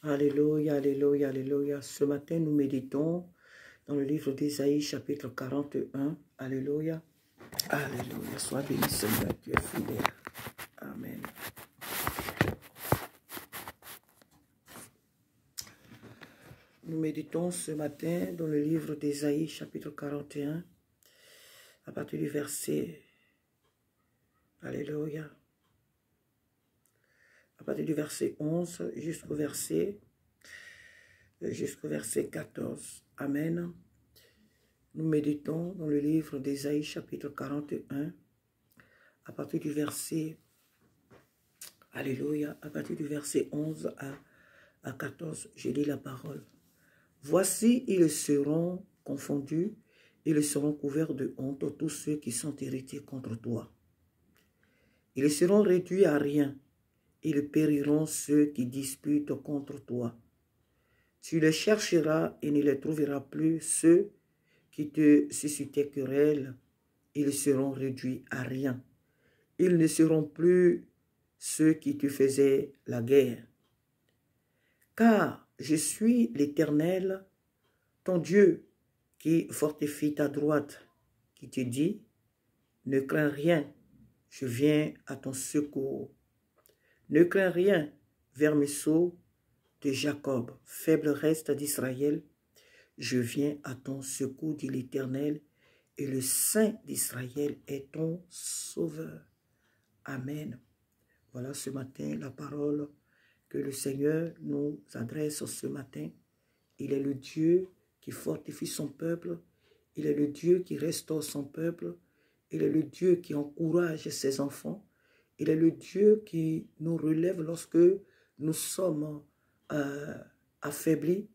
Alléluia, alléluia, alléluia. Ce matin, nous méditons dans le livre d'Ésaïe, chapitre 41. Alléluia. Alléluia. Sois béni, Seigneur, tu es fidèle. Amen. Nous méditons ce matin dans le livre d'Ésaïe, chapitre 41, à partir du verset, alléluia, à partir du verset 11 jusqu'au verset 14. Amen. Nous méditons dans le livre d'Ésaïe, chapitre 41, à partir du verset, alléluia, à partir du verset 11 à 14. Je lis la parole. Voici, ils seront confondus, ils seront couverts de honte, tous ceux qui sont irrités contre toi. Ils seront réduits à rien, ils périront ceux qui disputent contre toi. Tu les chercheras et ne les trouveras plus, ceux qui te suscitaient querelle, ils seront réduits à rien. Ils ne seront plus ceux qui te faisaient la guerre. Car je suis l'Éternel, ton Dieu, qui fortifie ta droite, qui te dit, ne crains rien, je viens à ton secours. Ne crains rien, vermisseau de Jacob, faible reste d'Israël, je viens à ton secours, dit l'Éternel, et le Saint d'Israël est ton sauveur. Amen. Voilà ce matin la parole que le Seigneur nous adresse ce matin. Il est le Dieu qui fortifie son peuple. Il est le Dieu qui restaure son peuple. Il est le Dieu qui encourage ses enfants. Il est le Dieu qui nous relève lorsque nous sommes affaiblis.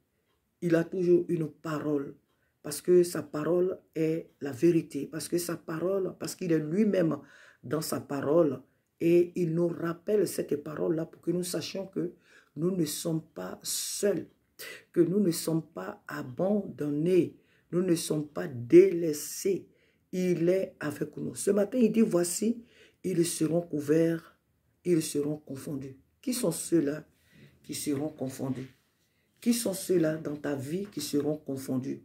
Il a toujours une parole, parce que sa parole est la vérité, parce que sa parole, parce qu'il est lui-même dans sa parole, et il nous rappelle cette parole-là pour que nous sachions que nous ne sommes pas seuls, que nous ne sommes pas abandonnés, nous ne sommes pas délaissés. Il est avec nous. Ce matin, il dit, voici, ils seront couverts, ils seront confondus. Qui sont ceux-là qui seront confondus? Qui sont ceux-là dans ta vie qui seront confondus?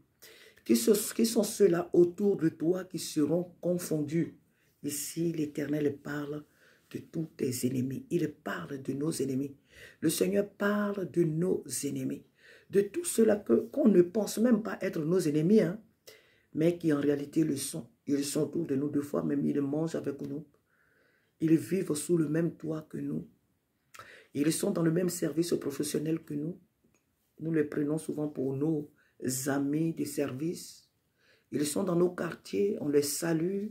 Qui sont ceux-là autour de toi qui seront confondus? Ici, l'Éternel parle de tous tes ennemis. Il parle de nos ennemis. Le Seigneur parle de nos ennemis. De tout cela qu'on ne pense même pas être nos ennemis, hein, mais qui en réalité le sont. Ils sont autour de nous, deux fois même ils mangent avec nous. Ils vivent sous le même toit que nous. Ils sont dans le même service professionnel que nous. Nous les prenons souvent pour nos amis de service. Ils sont dans nos quartiers, on les salue,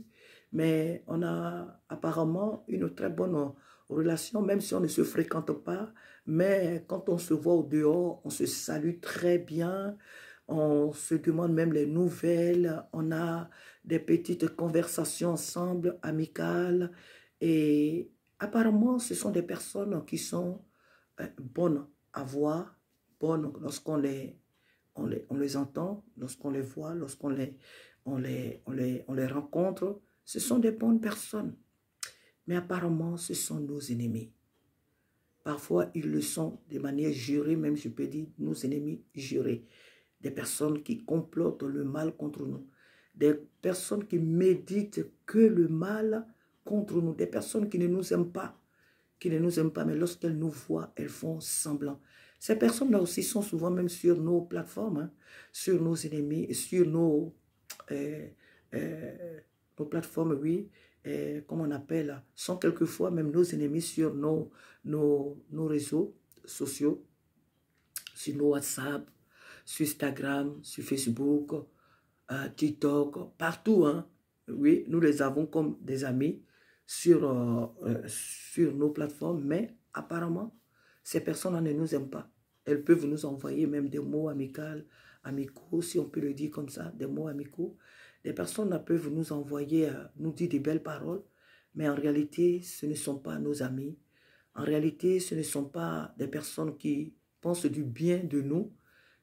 mais on a apparemment une très bonne relation, même si on ne se fréquente pas. Mais quand on se voit au dehors, on se salue très bien, on se demande même les nouvelles, on a des petites conversations ensemble, amicales. Et apparemment, ce sont des personnes qui sont bonnes à voir, bonnes lorsqu'on on les entend, lorsqu'on les voit, lorsqu'on on les rencontre. Ce sont des bonnes personnes. Mais apparemment, ce sont nos ennemis. Parfois, ils le sont de manière jurée, même je peux dire nos ennemis jurés. Des personnes qui complotent le mal contre nous. Des personnes qui méditent que le mal contre nous. Des personnes qui ne nous aiment pas. Mais lorsqu'elles nous voient, elles font semblant. Ces personnes-là aussi sont souvent même sur nos plateformes, hein, sur nos ennemis, sur nos plateformes, oui, comme on appelle, sont quelquefois même nos ennemis sur nos réseaux sociaux, sur nos WhatsApp, sur Instagram, sur Facebook, TikTok, partout, hein. Oui, nous les avons comme des amis sur nos plateformes, mais apparemment, ces personnes ne nous aiment pas. Elles peuvent nous envoyer même des mots amicaux, si on peut le dire comme ça, des mots amicaux. Des personnes peuvent nous envoyer, nous dire des belles paroles, mais en réalité, ce ne sont pas nos amis. En réalité, ce ne sont pas des personnes qui pensent du bien de nous.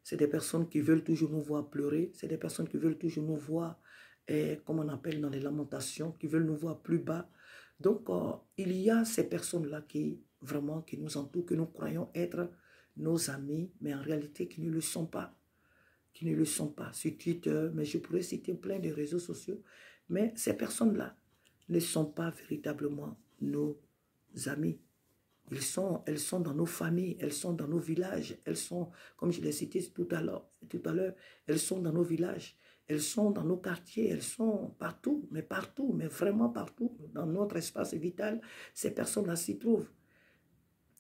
C'est des personnes qui veulent toujours nous voir pleurer. C'est des personnes qui veulent toujours nous voir, comme on appelle dans les lamentations, qui veulent nous voir plus bas. Donc, il y a ces personnes-là qui, vraiment, qui nous entourent, que nous croyons être nos amis, mais en réalité qui ne le sont pas. Qui ne le sont pas. Sur Twitter, mais je pourrais citer plein de réseaux sociaux, mais ces personnes-là ne sont pas véritablement nos amis. Elles sont dans nos familles, elles sont dans nos villages, elles sont, comme je l'ai cité tout à l'heure, elles sont dans nos villages, elles sont dans nos quartiers, elles sont partout, mais vraiment partout, dans notre espace vital, ces personnes-là s'y trouvent.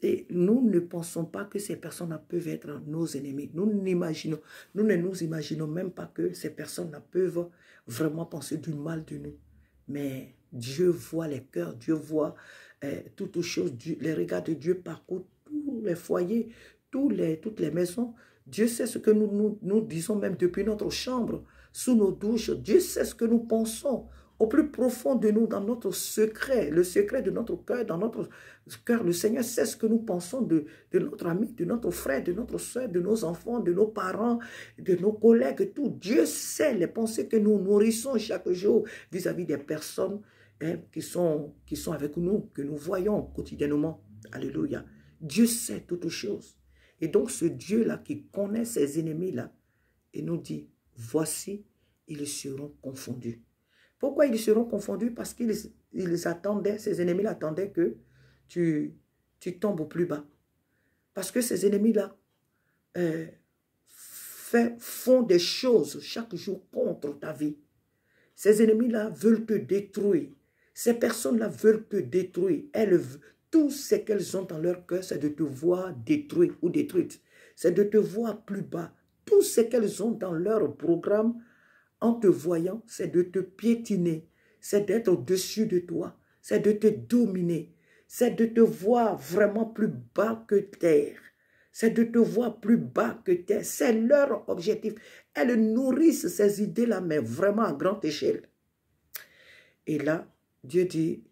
Et nous ne pensons pas que ces personnes-là peuvent être nos ennemis. Nous ne nous imaginons même pas que ces personnes-là peuvent vraiment penser du mal de nous. Mais Dieu voit les cœurs, Dieu voit toutes choses, les regards de Dieu parcourent tous les foyers, toutes les maisons. Dieu sait ce que nous disons même depuis notre chambre, sous nos douches. Dieu sait ce que nous pensons au plus profond de nous, dans notre secret, le secret de notre cœur, dans notre cœur. Le Seigneur sait ce que nous pensons de notre ami, de notre frère, de notre soeur, de nos enfants, de nos parents, de nos collègues, tout. Dieu sait les pensées que nous nourrissons chaque jour vis-à-vis des personnes qui sont avec nous, que nous voyons quotidiennement. Alléluia. Dieu sait toutes choses. Et donc ce Dieu-là qui connaît ses ennemis-là, et nous dit, voici, ils seront confondus. Pourquoi ils seront confondus? Parce qu'ils attendaient, ces ennemis attendaient que tu tombes au plus bas. Parce que ces ennemis-là font des choses chaque jour contre ta vie. Ces ennemis-là veulent te détruire. Ces personnes-là veulent te détruire. Tout ce qu'elles ont dans leur cœur, c'est de te voir détruit ou détruite. C'est de te voir plus bas. Tout ce qu'elles ont dans leur programme, en te voyant, c'est de te piétiner, c'est d'être au-dessus de toi, c'est de te dominer, c'est de te voir vraiment plus bas que terre, c'est de te voir plus bas que terre. C'est leur objectif. Elles nourrissent ces idées-là, mais vraiment à grande échelle. Et là, Dieu dit,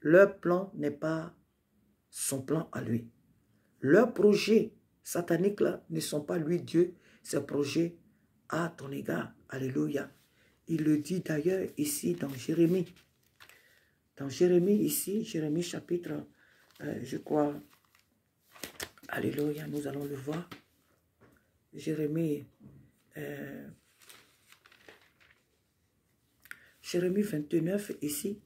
leur plan n'est pas son plan à lui. Leurs projets sataniques là ne sont pas lui Dieu, ses projets à ton égard. Alléluia. Il le dit d'ailleurs ici dans Jérémie. Dans Jérémie ici, Jérémie chapitre, je crois, alléluia, nous allons le voir. Jérémie 29 ici.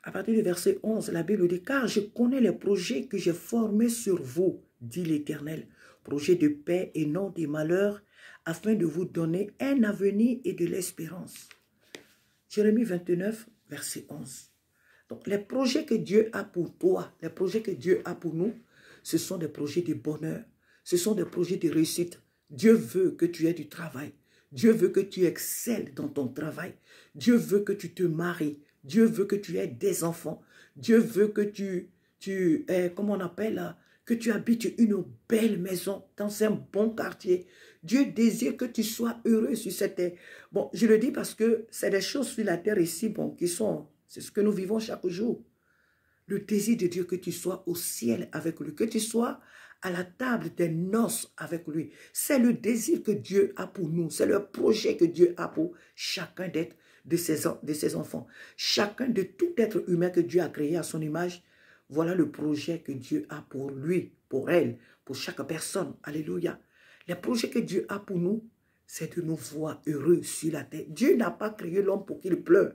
À partir du verset 11, la Bible dit, « Car je connais les projets que j'ai formés sur vous, dit l'Éternel, projets de paix et non des malheurs, afin de vous donner un avenir et de l'espérance. » Jérémie 29, verset 11. Donc, les projets que Dieu a pour toi, les projets que Dieu a pour nous, ce sont des projets de bonheur, ce sont des projets de réussite. Dieu veut que tu aies du travail. Dieu veut que tu excelles dans ton travail. Dieu veut que tu te maries. Dieu veut que tu aies des enfants. Dieu veut que comment on appelle, que tu habites une belle maison dans un bon quartier. Dieu désire que tu sois heureux sur cette terre. Bon, je le dis parce que c'est des choses sur la terre ici, bon, c'est ce que nous vivons chaque jour. Le désir de Dieu que tu sois au ciel avec lui, que tu sois à la table des noces avec lui. C'est le désir que Dieu a pour nous. C'est le projet que Dieu a pour chacun de ses enfants. Chacun de tout être humain que Dieu a créé à son image. Voilà le projet que Dieu a pour lui, pour elle, pour chaque personne. Alléluia. Les projets que Dieu a pour nous, c'est de nous voir heureux sur la terre. Dieu n'a pas créé l'homme pour qu'il pleure.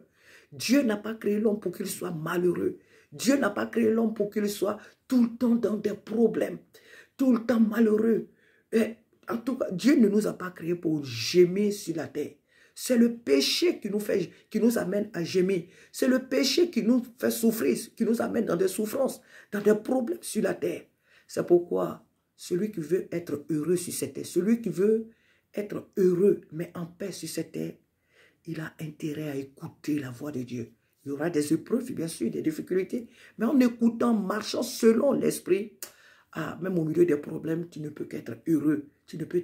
Dieu n'a pas créé l'homme pour qu'il soit malheureux. Dieu n'a pas créé l'homme pour qu'il soit tout le temps dans des problèmes, tout le temps malheureux. Et en tout cas, Dieu ne nous a pas créés pour gémir sur la terre. C'est le péché qui nous amène à gémir. C'est le péché qui nous fait souffrir, qui nous amène dans des souffrances, dans des problèmes sur la terre. C'est pourquoi celui qui veut être heureux sur cette terre, celui qui veut être heureux mais en paix sur cette terre, il a intérêt à écouter la voix de Dieu. Il y aura des épreuves, bien sûr, des difficultés, mais en écoutant, marchant selon l'esprit, même au milieu des problèmes, tu ne peux qu'être heureux, tu ne peux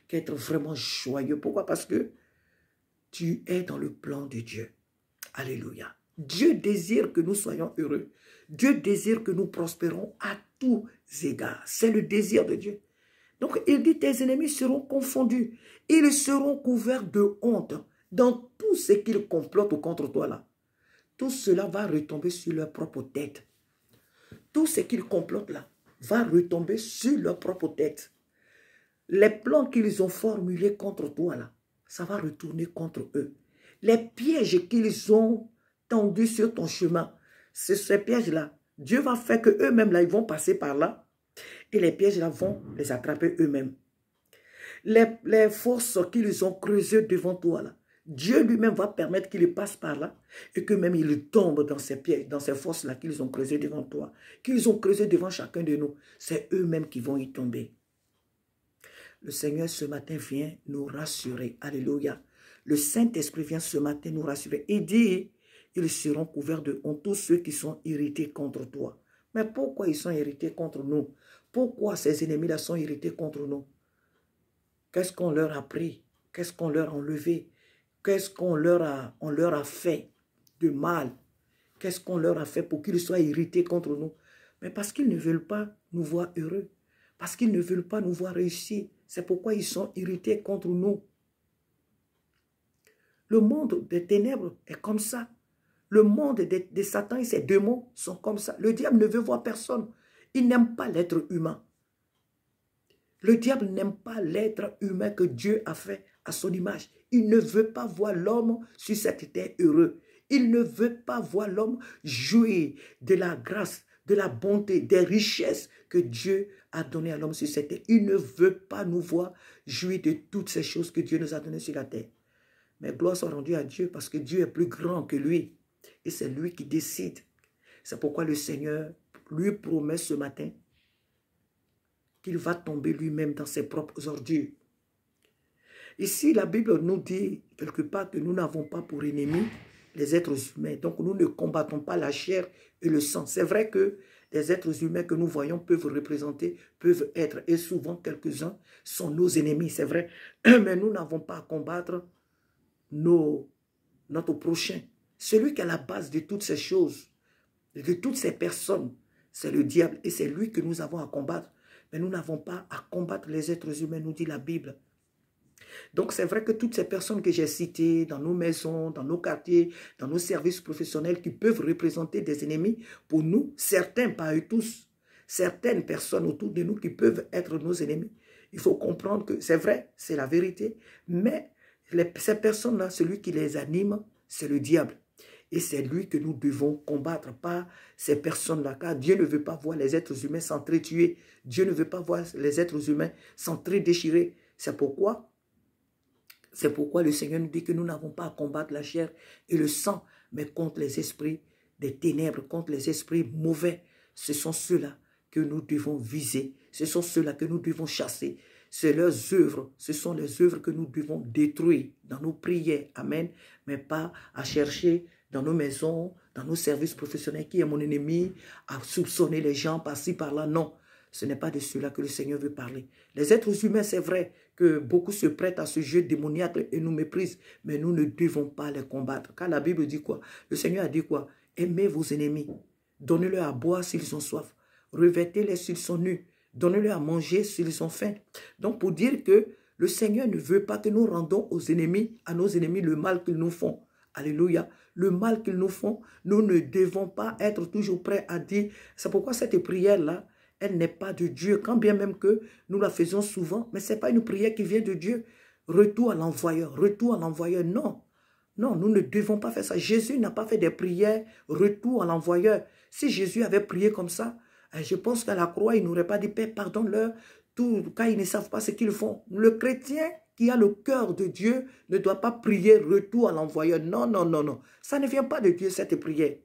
qu'être vraiment joyeux. Pourquoi? Parce que tu es dans le plan de Dieu. Alléluia. Dieu désire que nous soyons heureux. Dieu désire que nous prospérons à tous égards. C'est le désir de Dieu. Donc, il dit, tes ennemis seront confondus. Ils seront couverts de honte dans tout ce qu'ils complotent contre toi là. Tout cela va retomber sur leur propre tête. Tout ce qu'ils complotent là, va retomber sur leur propre tête. Les plans qu'ils ont formulés contre toi, là, ça va retourner contre eux. Les pièges qu'ils ont tendus sur ton chemin, c'est ces pièges-là. Dieu va faire qu'eux-mêmes, là, ils vont passer par là. Et les pièges-là vont les attraper eux-mêmes. Les forces qu'ils ont creusées devant toi, là, Dieu lui-même va permettre qu'ils passent par là et qu'eux-mêmes, ils tombent dans ces pièges, dans ces forces-là qu'ils ont creusées devant toi, qu'ils ont creusées devant chacun de nous. C'est eux-mêmes qui vont y tomber. Le Seigneur, ce matin, vient nous rassurer. Alléluia. Le Saint-Esprit vient ce matin nous rassurer et dit, ils seront couverts de honte, tous ceux qui sont irrités contre toi. Mais pourquoi ils sont irrités contre nous? Pourquoi ces ennemis-là sont irrités contre nous? Qu'est-ce qu'on leur a pris? Qu'est-ce qu'on leur a enlevé? Qu'est-ce qu'on leur a fait de mal? Qu'est-ce qu'on leur a fait pour qu'ils soient irrités contre nous? Mais parce qu'ils ne veulent pas nous voir heureux. Parce qu'ils ne veulent pas nous voir réussir. C'est pourquoi ils sont irrités contre nous. Le monde des ténèbres est comme ça. Le monde de Satan et ses démons sont comme ça. Le diable ne veut voir personne. Il n'aime pas l'être humain. Le diable n'aime pas l'être humain que Dieu a fait à son image. Il ne veut pas voir l'homme sur cette terre heureux. Il ne veut pas voir l'homme jouir de la grâce, de la bonté, des richesses que Dieu a données à l'homme sur cette terre. Il ne veut pas nous voir jouir de toutes ces choses que Dieu nous a données sur la terre. Mais gloire soit rendue à Dieu parce que Dieu est plus grand que lui. Et c'est lui qui décide. C'est pourquoi le Seigneur lui promet ce matin qu'il va tomber lui-même dans ses propres ordures. Ici, la Bible nous dit quelque part que nous n'avons pas pour ennemis les êtres humains. Donc, nous ne combattons pas la chair et le sang. C'est vrai que les êtres humains que nous voyons peuvent représenter, peuvent être, et souvent quelques-uns sont nos ennemis, c'est vrai. Mais nous n'avons pas à combattre notre prochain. Celui qui est à la base de toutes ces choses, de toutes ces personnes, c'est le diable. Et c'est lui que nous avons à combattre. Mais nous n'avons pas à combattre les êtres humains, nous dit la Bible. Donc c'est vrai que toutes ces personnes que j'ai citées dans nos maisons, dans nos quartiers, dans nos services professionnels qui peuvent représenter des ennemis, pour nous, certains, pas eux tous, certaines personnes autour de nous qui peuvent être nos ennemis, il faut comprendre que c'est vrai, c'est la vérité, mais ces personnes-là, celui qui les anime, c'est le diable. Et c'est lui que nous devons combattre, pas ces personnes-là. Car Dieu ne veut pas voir les êtres humains s'entretuer. Dieu ne veut pas voir les êtres humains s'entre-déchirer. C'est pourquoi le Seigneur nous dit que nous n'avons pas à combattre la chair et le sang, mais contre les esprits des ténèbres, contre les esprits mauvais. Ce sont ceux-là que nous devons viser. Ce sont ceux-là que nous devons chasser. C'est leurs œuvres, ce sont les œuvres que nous devons détruire dans nos prières. Amen. Mais pas à chercher dans nos maisons, dans nos services professionnels, qui est mon ennemi, à soupçonner les gens par-ci, par-là. Non, ce n'est pas de cela que le Seigneur veut parler. Les êtres humains, c'est vrai que beaucoup se prêtent à ce jeu démoniaque et nous méprisent, mais nous ne devons pas les combattre. Car la Bible dit quoi? Le Seigneur a dit quoi? Aimez vos ennemis, donnez-leur à boire s'ils ont soif, revêtez-les s'ils sont nus, donnez-leur à manger s'ils ont faim. Donc pour dire que le Seigneur ne veut pas que nous rendons à nos ennemis le mal qu'ils nous font. Alléluia. Le mal qu'ils nous font, nous ne devons pas être toujours prêts à dire. C'est pourquoi cette prière-là, elle n'est pas de Dieu. Quand bien même que nous la faisons souvent, mais ce n'est pas une prière qui vient de Dieu. Retour à l'envoyeur, retour à l'envoyeur. Non, non, nous ne devons pas faire ça. Jésus n'a pas fait des prières retour à l'envoyeur. Si Jésus avait prié comme ça, je pense qu'à la croix, il n'aurait pas dit, Père, pardonne-leur, tout, car ils ne savent pas ce qu'ils font. Le chrétien qui a le cœur de Dieu ne doit pas prier retour à l'envoyeur. Non, non, non, non. Ça ne vient pas de Dieu, cette prière.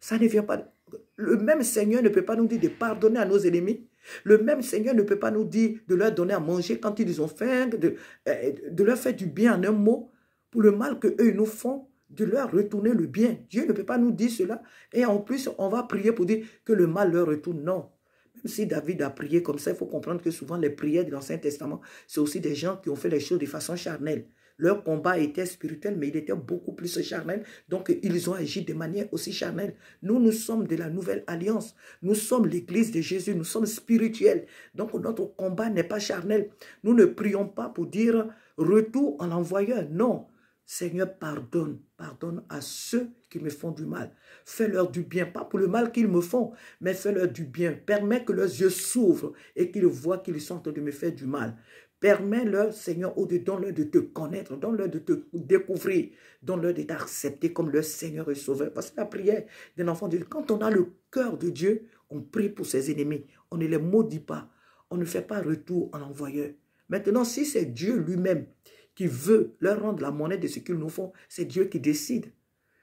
Ça ne vient pas. Le même Seigneur ne peut pas nous dire de pardonner à nos ennemis. Le même Seigneur ne peut pas nous dire de leur donner à manger quand ils ont faim, de leur faire du bien en un mot, pour le mal qu'eux nous font, de leur retourner le bien. Dieu ne peut pas nous dire cela. Et en plus, on va prier pour dire que le mal leur retourne. Non. Même si David a prié comme ça, il faut comprendre que souvent les prières de l'Ancien Testament, c'est aussi des gens qui ont fait les choses de façon charnelle. Leur combat était spirituel, mais il était beaucoup plus charnel. Donc, ils ont agi de manière aussi charnelle. Nous, nous sommes de la nouvelle alliance. Nous sommes l'église de Jésus. Nous sommes spirituels. Donc, notre combat n'est pas charnel. Nous ne prions pas pour dire retour à l'envoyeur. Non. Seigneur, pardonne. Pardonne à ceux qui me font du mal. Fais-leur du bien, pas pour le mal qu'ils me font, mais fais-leur du bien. Permets que leurs yeux s'ouvrent et qu'ils voient qu'ils sont en train de me faire du mal. Permets-leur, Seigneur, donne-leur de te connaître, donne-leur de te découvrir, donne-leur de t'accepter comme leur Seigneur et Sauveur. Parce que la prière d'un enfant de Dieu, quand on a le cœur de Dieu, on prie pour ses ennemis. On ne les maudit pas. On ne fait pas retour en envoyeur. Maintenant, si c'est Dieu lui-même qui veut leur rendre la monnaie de ce qu'ils nous font, c'est Dieu qui décide.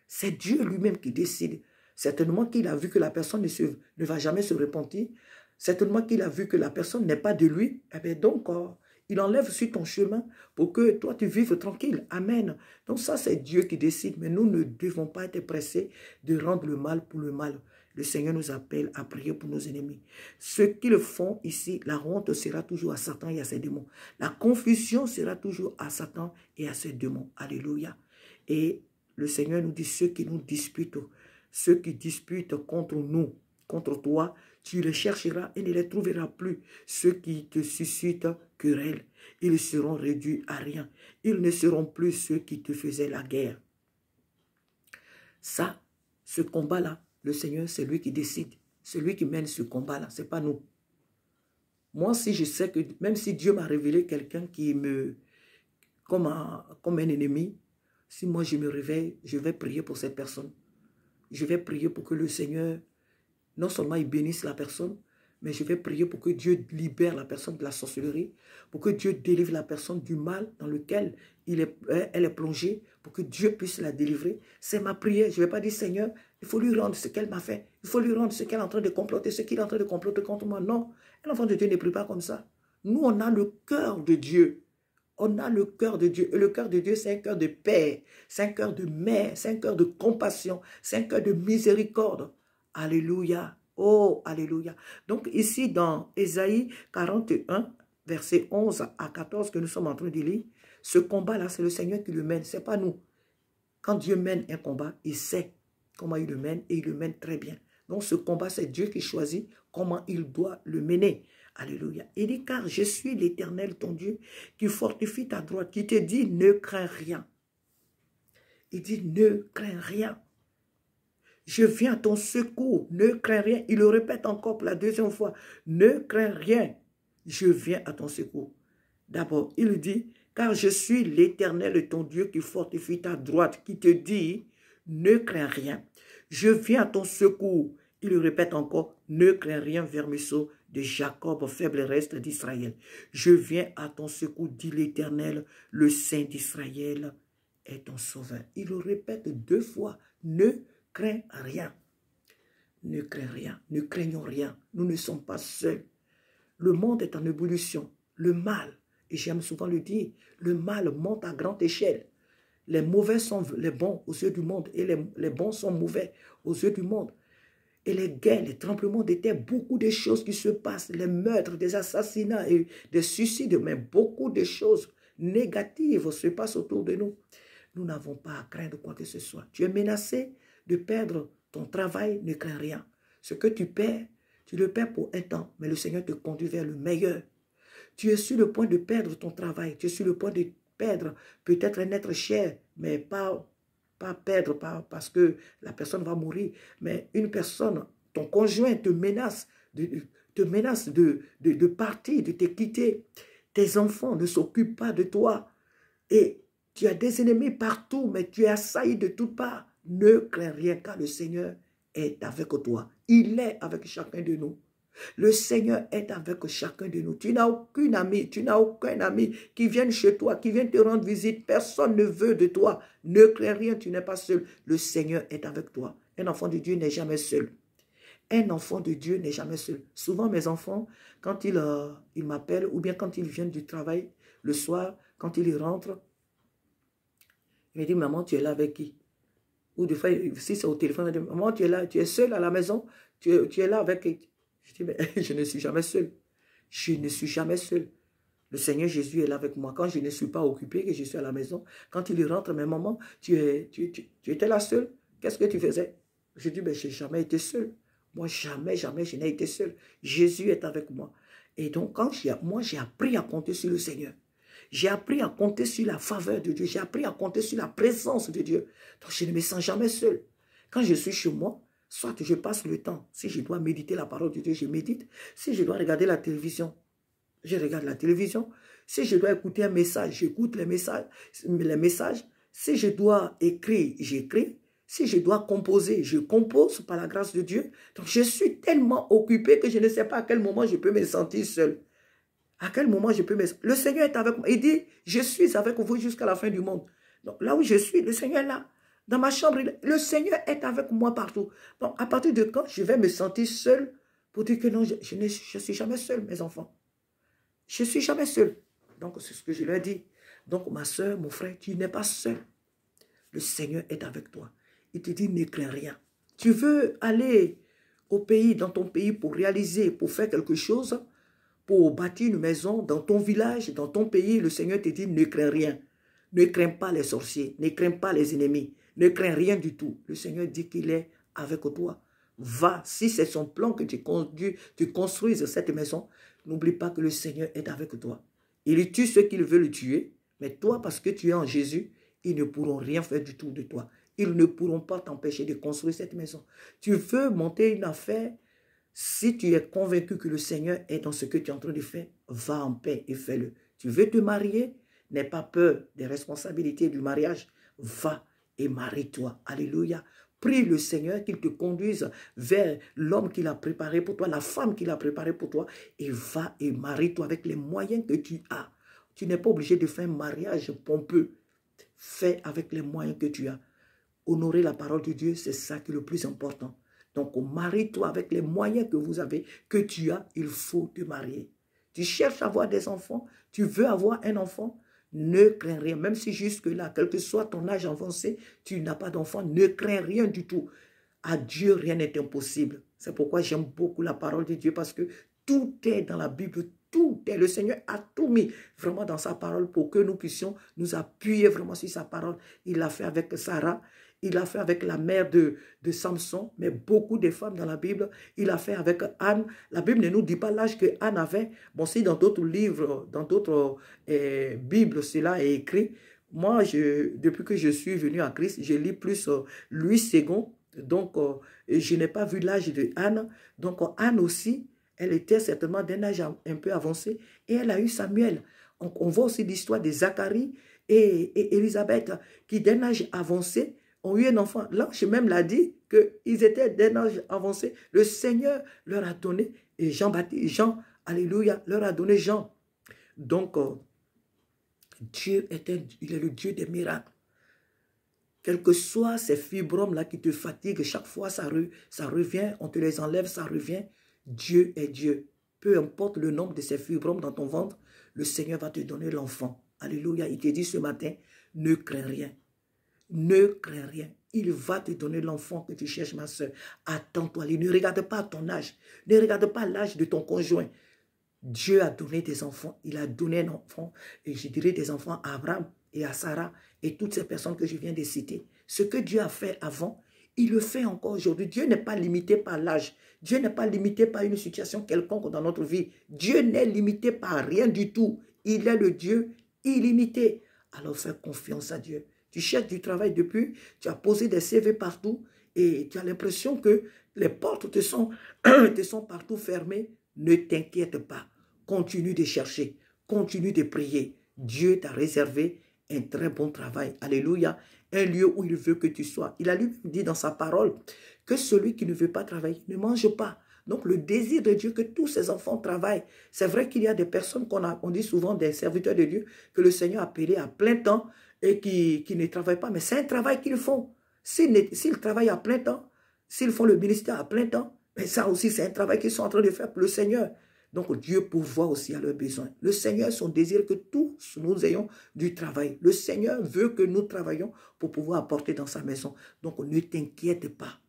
C'est Dieu lui-même qui décide. Certainement qu'il a vu que la personne ne va jamais se repentir. Certainement qu'il a vu que la personne n'est pas de lui. Eh bien donc, il enlève sur ton chemin pour que toi tu vives tranquille. Amen. Donc ça, c'est Dieu qui décide. Mais nous ne devons pas être pressés de rendre le mal pour le mal. Le Seigneur nous appelle à prier pour nos ennemis. Ceux qui le font ici, la honte sera toujours à Satan et à ses démons. La confusion sera toujours à Satan et à ses démons. Alléluia. Et le Seigneur nous dit, ceux qui nous disputent, ceux qui disputent contre nous, contre toi, tu les chercheras et ne les trouveras plus. Ceux qui te suscitent querelle, ils seront réduits à rien. Ils ne seront plus ceux qui te faisaient la guerre. Ça, ce combat-là, le Seigneur, c'est lui qui décide. C'est lui qui mène ce combat-là, ce n'est pas nous. Moi, si je sais que, même si Dieu m'a révélé quelqu'un qui me, comme un ennemi, si moi je me réveille, je vais prier pour cette personne. Je vais prier pour que le Seigneur, non seulement il bénisse la personne, mais je vais prier pour que Dieu libère la personne de la sorcellerie, pour que Dieu délivre la personne du mal dans lequel elle est plongée, pour que Dieu puisse la délivrer. C'est ma prière. Je ne vais pas dire, Seigneur, il faut lui rendre ce qu'elle m'a fait. Il faut lui rendre ce qu'elle est en train de comploter, ce qu'il est en train de comploter contre moi. Non, un enfant de Dieu ne prie pas comme ça. Nous, on a le cœur de Dieu. On a le cœur de Dieu. Et le cœur de Dieu, c'est un cœur de paix, c'est un cœur de mère, c'est un cœur de compassion, c'est un cœur de miséricorde. Alléluia. Oh, alléluia. Donc ici, dans Ésaïe 41, versets 11 à 14, que nous sommes en train de lire, ce combat-là, c'est le Seigneur qui le mène, ce n'est pas nous. Quand Dieu mène un combat, il sait comment il le mène et il le mène très bien. Donc ce combat, c'est Dieu qui choisit comment il doit le mener. Alléluia. Il dit, car je suis l'Éternel, ton Dieu, qui fortifie ta droite, qui te dit, ne crains rien. Il dit, ne crains rien. Je viens à ton secours, ne crains rien. Il le répète encore pour la deuxième fois. Ne crains rien, je viens à ton secours. D'abord, il dit, car je suis l'Éternel, ton Dieu, qui fortifie ta droite, qui te dit, ne crains rien. Je viens à ton secours. Il le répète encore, ne crains rien, vermisseau de Jacob, faible reste d'Israël. Je viens à ton secours, dit l'Éternel, le Saint d'Israël est ton sauveur. Il le répète deux fois, ne crains rien. Ne crains rien. Ne craignons rien. Nous ne sommes pas seuls. Le monde est en ébullition. Le mal, et j'aime souvent le dire, le mal monte à grande échelle. Les mauvais sont les bons aux yeux du monde et les bons sont mauvais aux yeux du monde. Et les guerres, les tremblements de terre, beaucoup de choses qui se passent, les meurtres, des assassinats et des suicides, mais beaucoup de choses négatives se passent autour de nous. Nous n'avons pas à craindre quoi que ce soit. Tu es menacé de perdre ton travail, ne crains rien. Ce que tu perds, tu le perds pour un temps, mais le Seigneur te conduit vers le meilleur. Tu es sur le point de perdre ton travail, tu es sur le point de perdre peut-être un être cher, mais pas perdre parce que la personne va mourir, mais une personne, ton conjoint te menace de partir, de te quitter. Tes enfants ne s'occupent pas de toi et tu as des ennemis partout, mais tu es assailli de toutes parts. Ne crains rien car le Seigneur est avec toi. Il est avec chacun de nous. Le Seigneur est avec chacun de nous. Tu n'as aucun ami qui vienne chez toi, qui vienne te rendre visite. Personne ne veut de toi. Ne crains rien, tu n'es pas seul. Le Seigneur est avec toi. Un enfant de Dieu n'est jamais seul. Un enfant de Dieu n'est jamais seul. Souvent, mes enfants, quand ils m'appellent, ou bien quand ils viennent du travail, le soir, quand ils rentrent, ils me disent, maman, tu es là avec qui? Ou des fois, si c'est au téléphone, ils me disent, maman, tu es là, tu es seule à la maison, tu es là avec qui? Je dis, mais je ne suis jamais seul. Je ne suis jamais seul. Le Seigneur Jésus est là avec moi. Quand je ne suis pas occupé, que je suis à la maison, quand il rentre, mais maman, tu étais là seule. Qu'est-ce que tu faisais? Je dis, mais je n'ai jamais été seul. Moi, jamais, je n'ai été seul. Jésus est avec moi. Et donc, moi, j'ai appris à compter sur le Seigneur. J'ai appris à compter sur la faveur de Dieu. J'ai appris à compter sur la présence de Dieu. Donc, je ne me sens jamais seul. Quand je suis chez moi, soit je passe le temps. Si je dois méditer la parole de Dieu, je médite. Si je dois regarder la télévision, je regarde la télévision. Si je dois écouter un message, j'écoute les messages. Si je dois écrire, j'écris. Si je dois composer, je compose par la grâce de Dieu. Donc, je suis tellement occupé que je ne sais pas à quel moment je peux me sentir seul. À quel moment je peux me sentir... Le Seigneur est avec moi. Il dit, je suis avec vous jusqu'à la fin du monde. Donc, là où je suis, le Seigneur est là. Dans ma chambre, le Seigneur est avec moi partout. Donc, à partir de quand je vais me sentir seul pour dire que non, je ne suis jamais seul, mes enfants. Je ne suis jamais seul. Donc, c'est ce que je leur dis. Donc, ma soeur, mon frère, tu n'es pas seul. Le Seigneur est avec toi. Il te dit, ne crains rien. Tu veux aller au pays, dans ton pays, pour réaliser, pour faire quelque chose, pour bâtir une maison dans ton village, dans ton pays, le Seigneur te dit, ne crains rien. Ne crains pas les sorciers, ne crains pas les ennemis, ne crains rien du tout. Le Seigneur dit qu'il est avec toi. Va, si c'est son plan que tu construises cette maison, n'oublie pas que le Seigneur est avec toi. Il tue ceux qui veulent le tuer, mais toi, parce que tu es en Jésus, ils ne pourront rien faire du tout de toi. Ils ne pourront pas t'empêcher de construire cette maison. Tu veux monter une affaire, si tu es convaincu que le Seigneur est dans ce que tu es en train de faire, va en paix et fais-le. Tu veux te marier, n'aie pas peur des responsabilités du mariage, va et marie-toi. Alléluia. Prie le Seigneur qu'il te conduise vers l'homme qu'il a préparé pour toi, la femme qu'il a préparée pour toi, et va et marie-toi avec les moyens que tu as. Tu n'es pas obligé de faire un mariage pompeux. Fais avec les moyens que tu as. Honorer la parole de Dieu, c'est ça qui est le plus important. Donc, marie-toi avec les moyens que vous avez, que tu as, il faut te marier. Tu cherches à avoir des enfants, tu veux avoir un enfant, ne crains rien. Même si jusque-là, quel que soit ton âge avancé, tu n'as pas d'enfant, ne crains rien du tout. À Dieu, rien n'est impossible. C'est pourquoi j'aime beaucoup la parole de Dieu, parce que tout est dans la Bible, tout est. Le Seigneur a tout mis vraiment dans sa parole pour que nous puissions nous appuyer vraiment sur sa parole. Il l'a fait avec Sarah. Il l'a fait avec la mère de Samson, mais beaucoup de femmes dans la Bible. Il l'a fait avec Anne. La Bible ne nous dit pas l'âge que Anne avait. Bon, si dans d'autres livres, dans d'autres Bibles, cela est écrit. Moi, depuis que je suis venu à Christ, je lis plus Louis II. Donc, je n'ai pas vu l'âge de Anne. Donc, Anne aussi, elle était certainement d'un âge un peu avancé. Et elle a eu Samuel. On voit aussi l'histoire de Zacharie et Élisabeth, qui d'un âge avancé, ont eu un enfant. L'ange même l'a dit qu'ils étaient d'un âge avancé. Le Seigneur leur a donné, et Jean, alléluia, leur a donné Jean. Donc, Dieu il est le Dieu des miracles. Quels que soient ces fibromes-là qui te fatiguent, chaque fois ça revient, on te les enlève, ça revient. Dieu est Dieu. Peu importe le nombre de ces fibromes dans ton ventre, le Seigneur va te donner l'enfant. Alléluia. Il te dit ce matin, ne crains rien. Ne crains rien. Il va te donner l'enfant que tu cherches, ma soeur. Attends-toi. Ne regarde pas ton âge. Ne regarde pas l'âge de ton conjoint. Dieu a donné des enfants. Il a donné un enfant, et je dirais des enfants à Abraham et à Sarah et toutes ces personnes que je viens de citer. Ce que Dieu a fait avant, il le fait encore aujourd'hui. Dieu n'est pas limité par l'âge. Dieu n'est pas limité par une situation quelconque dans notre vie. Dieu n'est limité par rien du tout. Il est le Dieu illimité. Alors fais confiance à Dieu. Tu cherches du travail depuis, tu as posé des CV partout et tu as l'impression que les portes te sont partout fermées. Ne t'inquiète pas. Continue de chercher. Continue de prier. Dieu t'a réservé un très bon travail. Alléluia. Un lieu où il veut que tu sois. Il a lui dit dans sa parole que celui qui ne veut pas travailler ne mange pas. Donc le désir de Dieu que tous ses enfants travaillent. C'est vrai qu'il y a des personnes on dit souvent des serviteurs de Dieu que le Seigneur a appelés à plein temps et qui ne travaillent pas. Mais c'est un travail qu'ils font. S'ils travaillent à plein temps, s'ils font le ministère à plein temps, mais ça aussi c'est un travail qu'ils sont en train de faire pour le Seigneur. Donc Dieu pourvoit aussi à leurs besoins. Le Seigneur, son désir que tous nous ayons du travail. Le Seigneur veut que nous travaillions pour pouvoir apporter dans sa maison. Donc ne t'inquiète pas.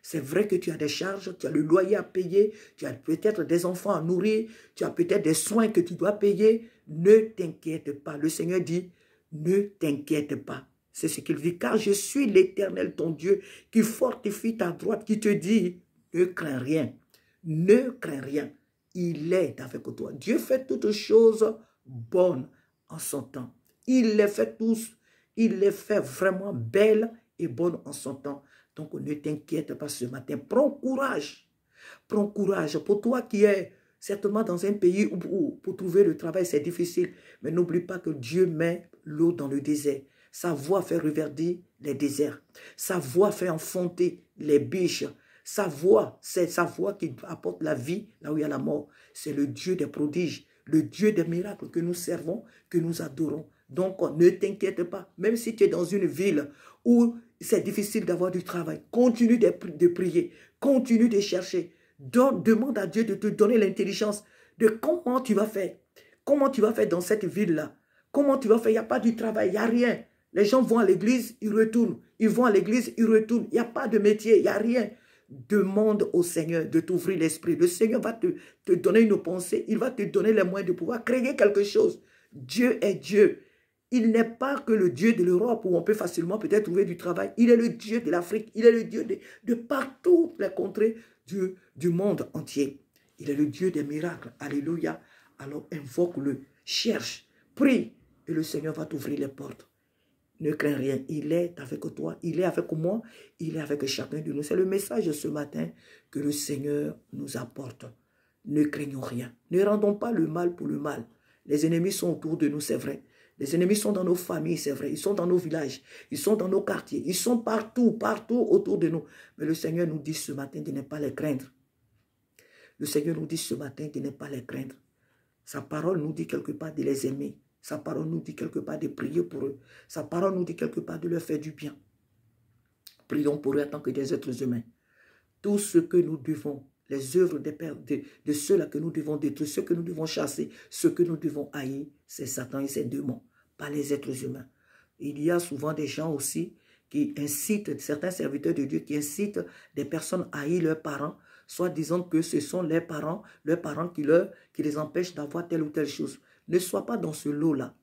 C'est vrai que tu as des charges, tu as le loyer à payer, tu as peut-être des enfants à nourrir, tu as peut-être des soins que tu dois payer. Ne t'inquiète pas. Le Seigneur dit, ne t'inquiète pas. C'est ce qu'il dit. Car je suis l'Éternel, ton Dieu, qui fortifie ta droite, qui te dit, ne crains rien. Ne crains rien. Il est avec toi. Dieu fait toutes choses bonnes en son temps. Il les fait tous. Il les fait vraiment belles et bonnes en son temps. Donc, ne t'inquiète pas ce matin. Prends courage. Prends courage. Pour toi qui es certainement dans un pays où pour trouver le travail, c'est difficile. Mais n'oublie pas que Dieu met l'eau dans le désert. Sa voix fait reverdir les déserts. Sa voix fait enfanter les biches. Sa voix, c'est sa voix qui apporte la vie là où il y a la mort. C'est le Dieu des prodiges, le Dieu des miracles que nous servons, que nous adorons. Donc, ne t'inquiète pas. Même si tu es dans une ville où c'est difficile d'avoir du travail, continue de prier, continue de chercher. Demande à Dieu de te donner l'intelligence de comment tu vas faire. Comment tu vas faire dans cette ville-là. Comment tu vas faire. Il n'y a pas du travail, il n'y a rien. Les gens vont à l'église, ils retournent. Ils vont à l'église, ils retournent. Il n'y a pas de métier, il n'y a rien. Demande au Seigneur de t'ouvrir l'esprit. Le Seigneur va te donner une pensée. Il va te donner les moyens de pouvoir créer quelque chose. Dieu est Dieu. Il n'est pas que le Dieu de l'Europe où on peut facilement peut-être trouver du travail. Il est le Dieu de l'Afrique. Il est le Dieu de partout les contrées du monde entier. Il est le Dieu des miracles. Alléluia. Alors invoque-le, cherche, prie et le Seigneur va t'ouvrir les portes. Ne crains rien. Il est avec toi. Il est avec moi. Il est avec chacun de nous. C'est le message de ce matin que le Seigneur nous apporte. Ne craignons rien. Ne rendons pas le mal pour le mal. Les ennemis sont autour de nous, c'est vrai. Les ennemis sont dans nos familles, c'est vrai. Ils sont dans nos villages. Ils sont dans nos quartiers. Ils sont partout, partout autour de nous. Mais le Seigneur nous dit ce matin de ne pas les craindre. Le Seigneur nous dit ce matin de ne pas les craindre. Sa parole nous dit quelque part de les aimer. Sa parole nous dit quelque part de prier pour eux. Sa parole nous dit quelque part de leur faire du bien. Prions pour eux en tant que des êtres humains. Tout ce que nous devons, les œuvres de ceux-là que nous devons détruire, ceux que nous devons chasser, ceux que nous devons haïr, c'est Satan et ses démons, pas les êtres humains. Il y a souvent des gens aussi qui incitent, certains serviteurs de Dieu, qui incitent des personnes à haïr leurs parents, soit disant que ce sont leurs parents qui les empêchent d'avoir telle ou telle chose. Ne sois pas dans ce lot-là.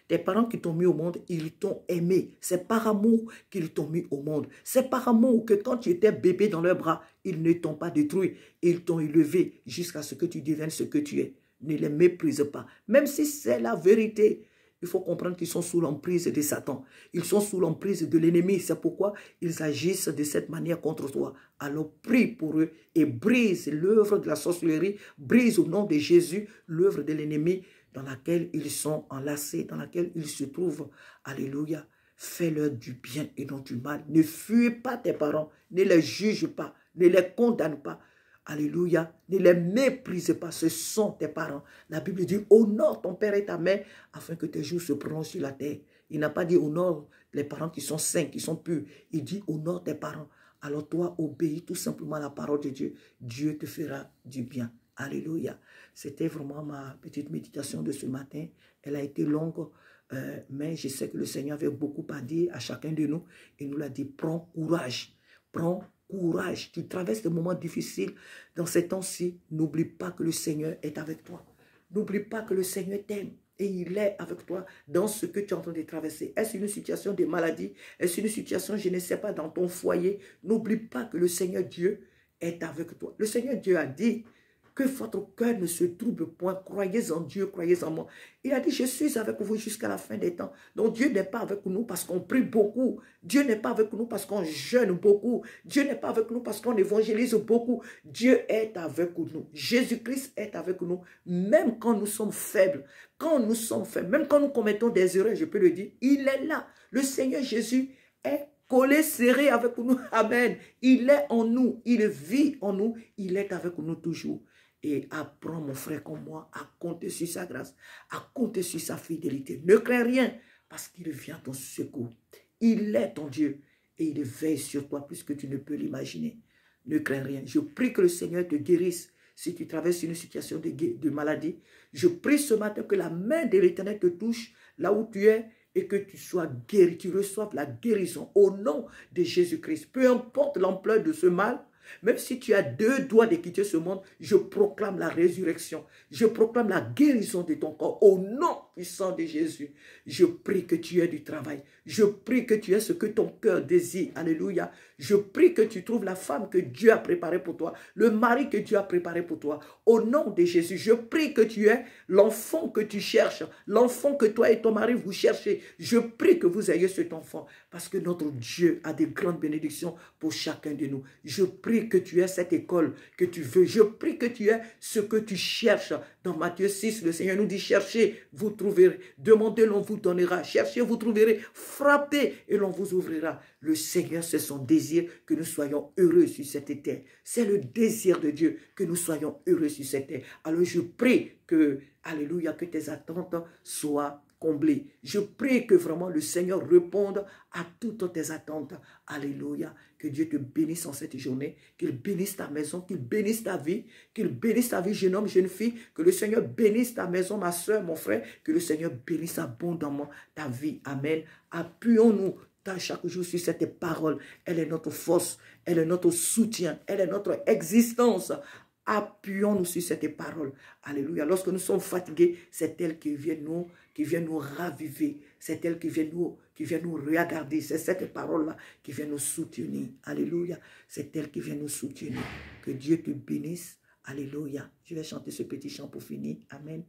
Tes parents qui t'ont mis au monde, ils t'ont aimé. C'est par amour qu'ils t'ont mis au monde. C'est par amour que quand tu étais bébé dans leurs bras, ils ne t'ont pas détruit. Ils t'ont élevé jusqu'à ce que tu deviennes ce que tu es. Ne les méprise pas. Même si c'est la vérité, il faut comprendre qu'ils sont sous l'emprise de Satan. Ils sont sous l'emprise de l'ennemi. C'est pourquoi ils agissent de cette manière contre toi. Alors prie pour eux et brise l'œuvre de la sorcellerie. Brise au nom de Jésus l'œuvre de l'ennemi dans laquelle ils sont enlacés, dans laquelle ils se trouvent. Alléluia. Fais-leur du bien et non du mal. Ne fuis pas tes parents. Ne les juge pas. Ne les condamne pas. Alléluia. Ne les méprise pas. Ce sont tes parents. La Bible dit, honore ton père et ta mère afin que tes jours se prolongent sur la terre. Il n'a pas dit honore les parents qui sont saints, qui sont purs. Il dit honore tes parents. Alors toi, obéis tout simplement à la parole de Dieu. Dieu te fera du bien. Alléluia. C'était vraiment ma petite méditation de ce matin. Elle a été longue, mais je sais que le Seigneur avait beaucoup à dire à chacun de nous. Il nous l'a dit, prends courage. Prends courage. Tu traverses des moments difficiles. Dans ces temps-ci, n'oublie pas que le Seigneur est avec toi. N'oublie pas que le Seigneur t'aime. Et il est avec toi dans ce que tu es en train de traverser. Est-ce une situation de maladie? Est-ce une situation, je ne sais pas, dans ton foyer? N'oublie pas que le Seigneur Dieu est avec toi. Le Seigneur Dieu a dit que votre cœur ne se trouble point. Croyez en Dieu, croyez en moi. Il a dit, je suis avec vous jusqu'à la fin des temps. Donc Dieu n'est pas avec nous parce qu'on prie beaucoup. Dieu n'est pas avec nous parce qu'on jeûne beaucoup. Dieu n'est pas avec nous parce qu'on évangélise beaucoup. Dieu est avec nous. Jésus-Christ est avec nous. Même quand nous sommes faibles, même quand nous commettons des erreurs, je peux le dire, il est là. Le Seigneur Jésus est collé, serré avec nous. Amen. Il est en nous. Il vit en nous. Il est avec nous toujours. Et apprends, mon frère comme moi, à compter sur sa grâce, à compter sur sa fidélité. Ne crains rien, parce qu'il vient à ton secours. Il est ton Dieu, et il veille sur toi plus que tu ne peux l'imaginer. Ne crains rien. Je prie que le Seigneur te guérisse si tu traverses une situation de maladie. Je prie ce matin que la main de l'Éternel te touche là où tu es, et que tu sois guéri, tu reçoives la guérison au nom de Jésus-Christ. Peu importe l'ampleur de ce mal, même si tu as 2 doigts de quitter ce monde, je proclame la résurrection. Je proclame la guérison de ton corps au nom puissant de Jésus, je prie que tu aies du travail. Je prie que tu aies ce que ton cœur désire. Alléluia. Je prie que tu trouves la femme que Dieu a préparée pour toi, le mari que Dieu a préparé pour toi. Au nom de Jésus, je prie que tu aies l'enfant que tu cherches, l'enfant que toi et ton mari vous cherchez. Je prie que vous ayez cet enfant parce que notre Dieu a de grandes bénédictions pour chacun de nous. Je prie que tu aies cette école que tu veux. Je prie que tu aies ce que tu cherches. Dans Matthieu 6, le Seigneur nous dit, cherchez, vous trouverez. Demandez, l'on vous donnera. Cherchez, vous trouverez. Frappez et l'on vous ouvrira. Le Seigneur, c'est son désir que nous soyons heureux sur cette terre. C'est le désir de Dieu que nous soyons heureux sur cette terre. Alors je prie que, alléluia, que tes attentes soient comblées. Je prie que vraiment le Seigneur réponde à toutes tes attentes. Alléluia. Que Dieu te bénisse en cette journée, qu'il bénisse ta maison, qu'il bénisse ta vie, jeune homme, jeune fille, que le Seigneur bénisse ta maison, ma soeur, mon frère, que le Seigneur bénisse abondamment ta vie. Amen. Appuyons-nous chaque jour sur cette parole. Elle est notre force, elle est notre soutien, elle est notre existence. Appuyons-nous sur cette parole. Alléluia. Lorsque nous sommes fatigués, c'est elle qui vient nous raviver. C'est elle qui vient nous regarder. C'est cette parole-là qui vient nous soutenir. Alléluia. C'est elle qui vient nous soutenir. Que Dieu te bénisse. Alléluia. Je vais chanter ce petit chant pour finir. Amen.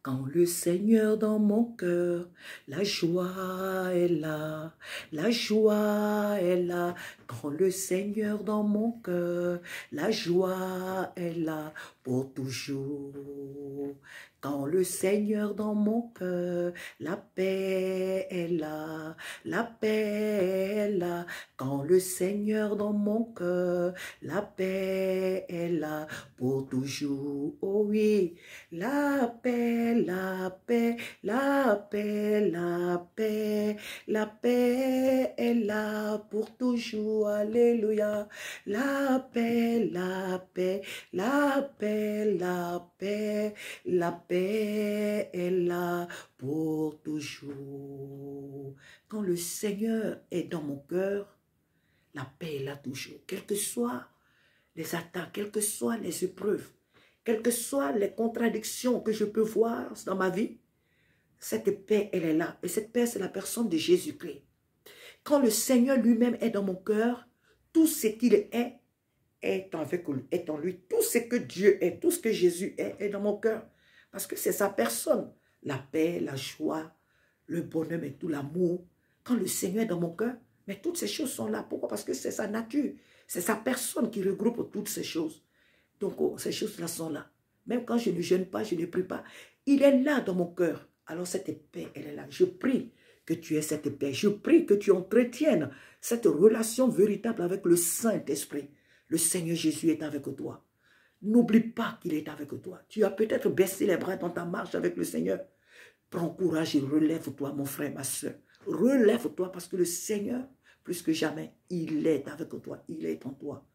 Quand le Seigneur dans mon cœur, la joie est là, la joie est là. Quand le Seigneur dans mon cœur, la joie est là pour toujours. Quand le Seigneur dans mon cœur, la paix est là, la paix est là. Quand le Seigneur dans mon cœur, la paix est là pour toujours. Oh oui, la paix, la paix, la paix, la paix, la paix est là pour toujours. Alléluia. La paix, la paix, la paix, la paix, la paix est là pour toujours. Quand le Seigneur est dans mon cœur, la paix est là toujours. Quelles que soient les attaques, quelles que soient les épreuves, quelles que soient les contradictions que je peux voir dans ma vie, cette paix, elle est là. Et cette paix, c'est la personne de Jésus-Christ. Quand le Seigneur lui-même est dans mon cœur, tout ce qu'il est en lui. Tout ce que Dieu est, tout ce que Jésus est dans mon cœur. Parce que c'est sa personne. La paix, la joie, le bonheur et tout l'amour. Quand le Seigneur est dans mon cœur, mais toutes ces choses sont là. Pourquoi? Parce que c'est sa nature. C'est sa personne qui regroupe toutes ces choses. Donc, ces choses-là sont là. Même quand je ne jeûne pas, je ne prie pas, il est là dans mon cœur. Alors cette paix, elle est là. Je prie que tu aies cette paix. Je prie que tu entretiennes cette relation véritable avec le Saint-Esprit. Le Seigneur Jésus est avec toi. N'oublie pas qu'il est avec toi. Tu as peut-être baissé les bras dans ta marche avec le Seigneur. Prends courage et relève-toi, mon frère, ma soeur. Relève-toi parce que le Seigneur, plus que jamais, il est avec toi. Il est en toi.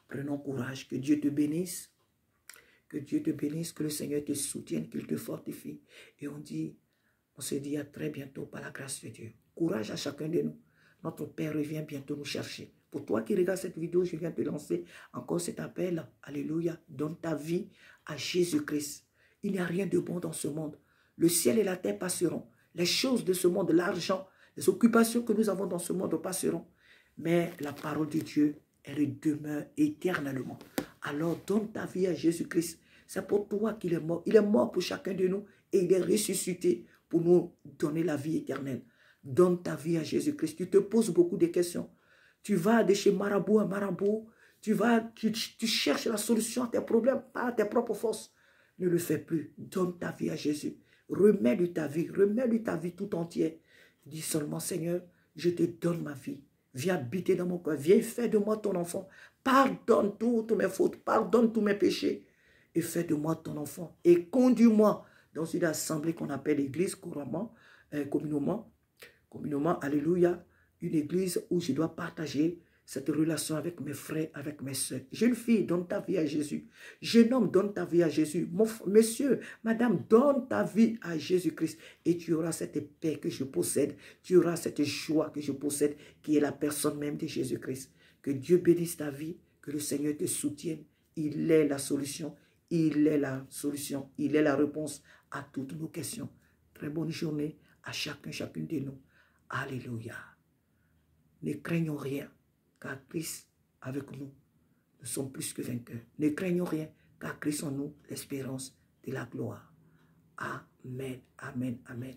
Prenons courage. Que Dieu te bénisse. Que Dieu te bénisse. Que le Seigneur te soutienne, qu'il te fortifie. Et on se dit à très bientôt par la grâce de Dieu. Courage à chacun de nous. Notre Père revient bientôt nous chercher. Pour toi qui regardes cette vidéo, je viens te lancer encore cet appel. Alléluia. Donne ta vie à Jésus-Christ. Il n'y a rien de bon dans ce monde. Le ciel et la terre passeront. Les choses de ce monde, l'argent, les occupations que nous avons dans ce monde passeront. Mais la parole de Dieu, elle demeure éternellement. Alors donne ta vie à Jésus-Christ. C'est pour toi qu'il est mort. Il est mort pour chacun de nous et il est ressuscité pour nous donner la vie éternelle. Donne ta vie à Jésus-Christ. Tu te poses beaucoup de questions. Tu vas de chez marabout à marabout. Tu cherches la solution à tes problèmes, pas à tes propres forces. Ne le fais plus. Donne ta vie à Jésus. Remets-lui ta vie tout entière. Dis seulement, Seigneur, je te donne ma vie. Viens habiter dans mon cœur. Viens faire de moi ton enfant. Pardonne toutes mes fautes. Pardonne tous mes péchés. Et fais de moi ton enfant. Et conduis-moi dans une assemblée qu'on appelle l'église communément, alléluia, une église où je dois partager cette relation avec mes frères, avec mes soeurs. Jeune fille, donne ta vie à Jésus. Jeune homme, donne ta vie à Jésus. Monsieur, madame, donne ta vie à Jésus-Christ. Et tu auras cette paix que je possède. Tu auras cette joie que je possède, qui est la personne même de Jésus-Christ. Que Dieu bénisse ta vie, que le Seigneur te soutienne. Il est la solution. Il est la solution, il est la réponse à toutes nos questions. Très bonne journée à chacune de nous. Alléluia. Ne craignons rien, car Christ avec nous, nous sommes plus que vainqueurs. Ne craignons rien, car Christ en nous, l'espérance de la gloire. Amen, amen, amen.